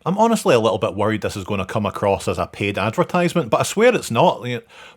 I'm honestly a little bit worried this is going to come across as a paid advertisement, but I swear it's not.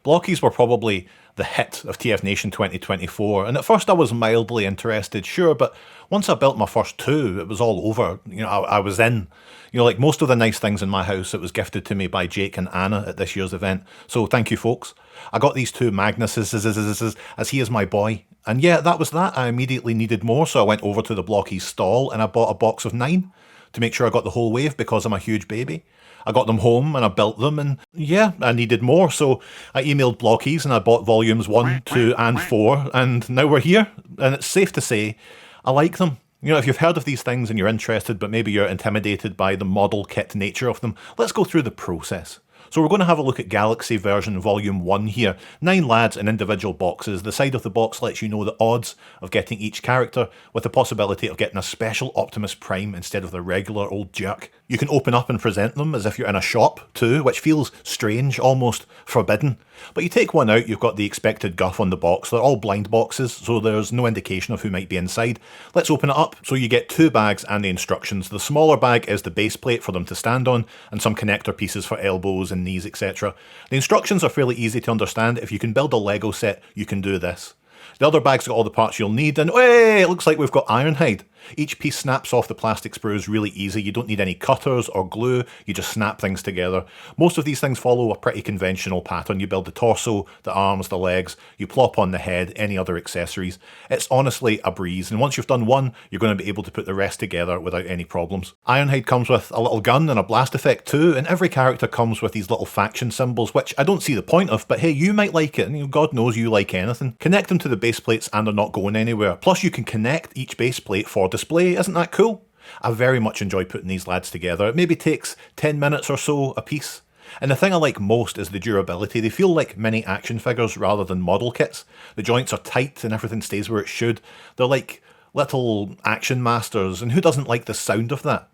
Blokees were probably the hit of TF Nation 2024, and at first I was mildly interested, sure, but once I built my first two, it was all over. I was in. Like most of the nice things in my house, it was gifted to me by Jake and Anna at this year's event, so thank you folks. I got these two Magnuses as he is my boy, and yeah, that was that. I immediately needed more, so I went over to the Blokees stall and I bought a box of 9 to make sure I got the whole wave because I'm a huge baby. I got them home and I built them, and yeah, I needed more, so I emailed Blokees and I bought volumes 1, 2 and 4, and now we're here, and it's safe to say I like them. If you've heard of these things and you're interested, but maybe you're intimidated by the model kit nature of them, let's go through the process. So we're going to have a look at Galaxy version volume 1 here. 9 lads in individual boxes. The side of the box lets you know the odds of getting each character, with the possibility of getting a special Optimus Prime instead of the regular old jerk. You can open up and present them as if you're in a shop too, which feels strange, almost forbidden. But you take one out, you've got the expected guff on the box. They're all blind boxes, so there's no indication of who might be inside. Let's open it up. So you get 2 bags and the instructions. The smaller bag is the base plate for them to stand on, and some connector pieces for elbows and knees, etc. The instructions are fairly easy to understand. If you can build a Lego set, you can do this. The other bag's got all the parts you'll need, and hey, it looks like we've got Ironhide. Each piece snaps off the plastic sprues really easy. You don't need any cutters or glue, you just snap things together. Most of these things follow a pretty conventional pattern. You build the torso, the arms, the legs, you plop on the head, any other accessories. It's honestly a breeze, and once you've done one, you're going to be able to put the rest together without any problems. Ironhide comes with a little gun and a blast effect too, and every character comes with these little faction symbols, which I don't see the point of, but hey, you might like it, and God knows you like anything. Connect them to the base plates and they're not going anywhere. Plus you can connect each base plate for display. Isn't that cool? I very much enjoy putting these lads together. It maybe takes 10 minutes or so a piece. And the thing I like most is the durability. They feel like mini action figures rather than model kits. The joints are tight and everything stays where it should. They're like little action masters, and who doesn't like the sound of that?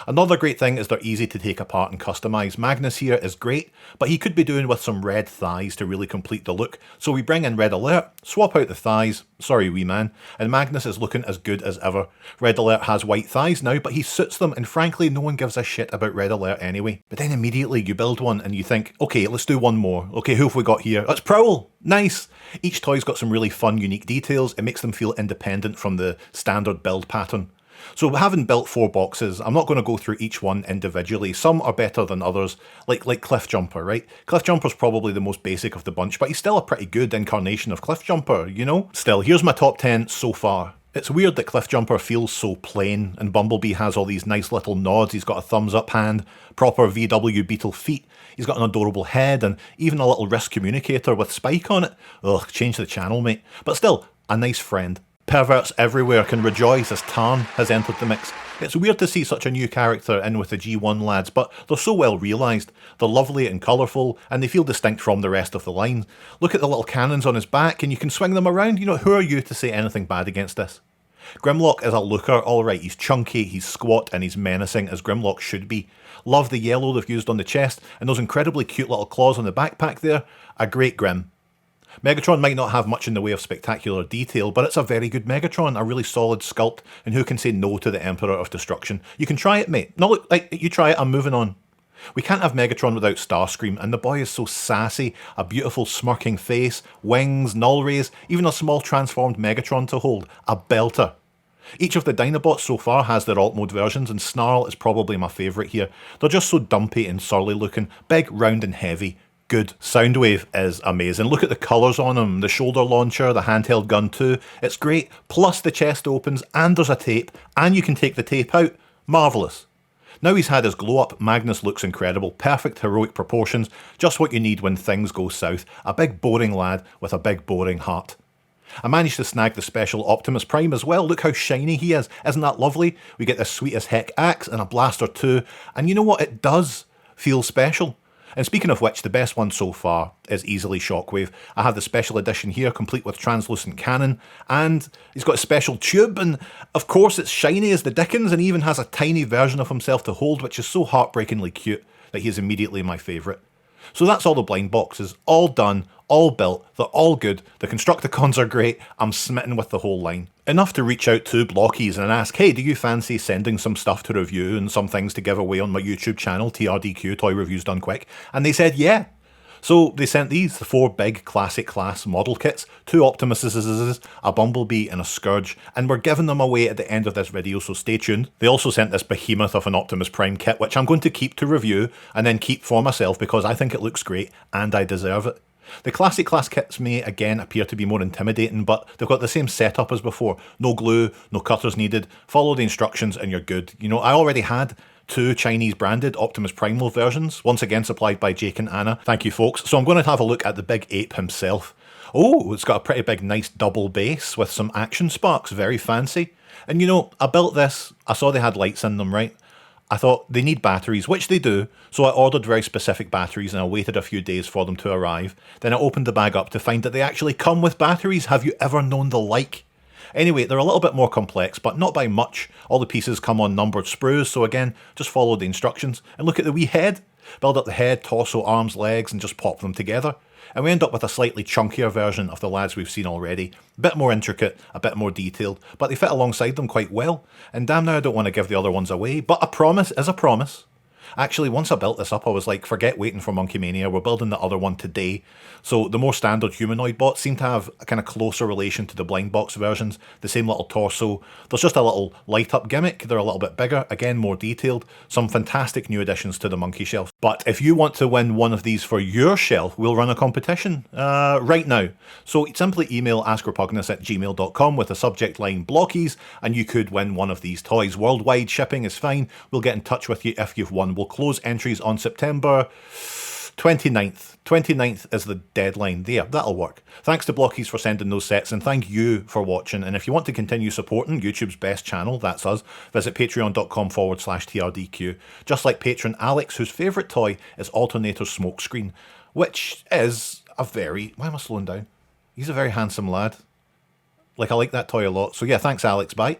Another great thing is they're easy to take apart and customise. Magnus here is great, but he could be doing with some red thighs to really complete the look. So we bring in Red Alert, swap out the thighs, sorry wee man, and Magnus is looking as good as ever. Red Alert has white thighs now, but he suits them, and frankly no one gives a shit about Red Alert anyway. But then immediately you build one and you think, okay, let's do one more. Okay, who have we got here? It's Prowl! Nice! Each toy's got some really fun, unique details. It makes them feel independent from the standard build pattern. So having built 4 boxes, I'm not going to go through each one individually. Some are better than others, like Cliffjumper, right? Cliffjumper's probably the most basic of the bunch, but he's still a pretty good incarnation of Cliffjumper, you know? Still, here's my top 10 so far. It's weird that Cliffjumper feels so plain, and Bumblebee has all these nice little nods. He's got a thumbs up hand, proper VW Beetle feet, he's got an adorable head, and even a little wrist communicator with Spike on it. Ugh, change the channel, mate. But still, a nice friend. Perverts everywhere can rejoice as Tarn has entered the mix. It's weird to see such a new character in with the G1 lads, but they're so well realised. They're lovely and colourful, and they feel distinct from the rest of the line. Look at the little cannons on his back, and you can swing them around. Who are you to say anything bad against this? Grimlock is a looker, alright. He's chunky, he's squat, and he's menacing, as Grimlock should be. Love the yellow they've used on the chest, and those incredibly cute little claws on the backpack there. A great Grim. Megatron might not have much in the way of spectacular detail, but it's a very good Megatron, a really solid sculpt, and who can say no to the Emperor of Destruction? You can try it, mate. No, look, you try it, I'm moving on. We can't have Megatron without Starscream, and the boy is so sassy, a beautiful smirking face, wings, null rays, even a small transformed Megatron to hold. A belter. Each of the Dinobots so far has their alt mode versions, and Snarl is probably my favourite here. They're just so dumpy and surly looking, big, round and heavy. Good. Soundwave is amazing. Look at the colours on him, the shoulder launcher, the handheld gun too. It's great. Plus the chest opens and there's a tape, and you can take the tape out. Marvellous. Now he's had his glow up, Magnus looks incredible. Perfect heroic proportions, just what you need when things go south. A big boring lad with a big boring heart. I managed to snag the special Optimus Prime as well. Look how shiny he is. Isn't that lovely? We get this sweet as heck axe and a blaster too. And you know what? It does feel special. And speaking of which, the best one so far is easily Shockwave. I have the special edition here, complete with translucent cannon, and he's got a special tube, and of course it's shiny as the dickens, and he even has a tiny version of himself to hold, which is so heartbreakingly cute that he is immediately my favourite. So that's all the blind boxes, all done, all built, they're all good, the Constructicons are great, I'm smitten with the whole line. Enough to reach out to Blokees and ask, hey, do you fancy sending some stuff to review and some things to give away on my YouTube channel, TRDQ, Toy Reviews Done Quick? And they said, yeah. So they sent these, the 4 big classic class model kits, 2 Optimuses, a Bumblebee and a Scourge, and we're giving them away at the end of this video, so stay tuned. They also sent this behemoth of an Optimus Prime kit, which I'm going to keep to review and then keep for myself because I think it looks great and I deserve it. The classic class kits may again appear to be more intimidating, but they've got the same setup as before. No glue, no cutters needed, follow the instructions and you're good. You know, I already had 2 Chinese branded Optimus Primal versions, once again supplied by Jake and Anna. Thank you folks. So I'm going to have a look at the big ape himself. Oh, it's got a pretty big nice double base with some action sparks, very fancy. And you know, I built this, I saw they had lights in them, right? I thought they need batteries, which they do, so I ordered very specific batteries and I waited a few days for them to arrive. Then I opened the bag up to find that they actually come with batteries. Have you ever known the like? Anyway, they're a little bit more complex, but not by much. All the pieces come on numbered sprues, so again, just follow the instructions. And look at the wee head. Build up the head, torso, arms, legs, and just pop them together. And we end up with a slightly chunkier version of the lads we've seen already. A bit more intricate, a bit more detailed, but they fit alongside them quite well. And damn now I don't want to give the other ones away, but a promise is a promise. Actually, once I built this up, I was like, forget waiting for Monkey Mania, we're building the other one today. So the more standard humanoid bots seem to have a kind of closer relation to the blind box versions, the same little torso. There's just a little light up gimmick, they're a little bit bigger, again more detailed, some fantastic new additions to the monkey shelf. But if you want to win one of these for your shelf, we'll run a competition right now. So simply email askrepugnus@gmail.com with the subject line Blokees, and you could win one of these toys. Worldwide shipping is fine, we'll get in touch with you if you've won. We'll close entries on September 29th. 29th is the deadline. There, that'll work. Thanks to Blokees for sending those sets, and thank you for watching. And if you want to continue supporting YouTube's best channel, that's us, visit patreon.com/TRDQ. Just like patron Alex, whose favourite toy is Alternator's smokescreen, which is a very... Why am I slowing down? He's a very handsome lad. Like, I like that toy a lot. So yeah, thanks Alex, bye.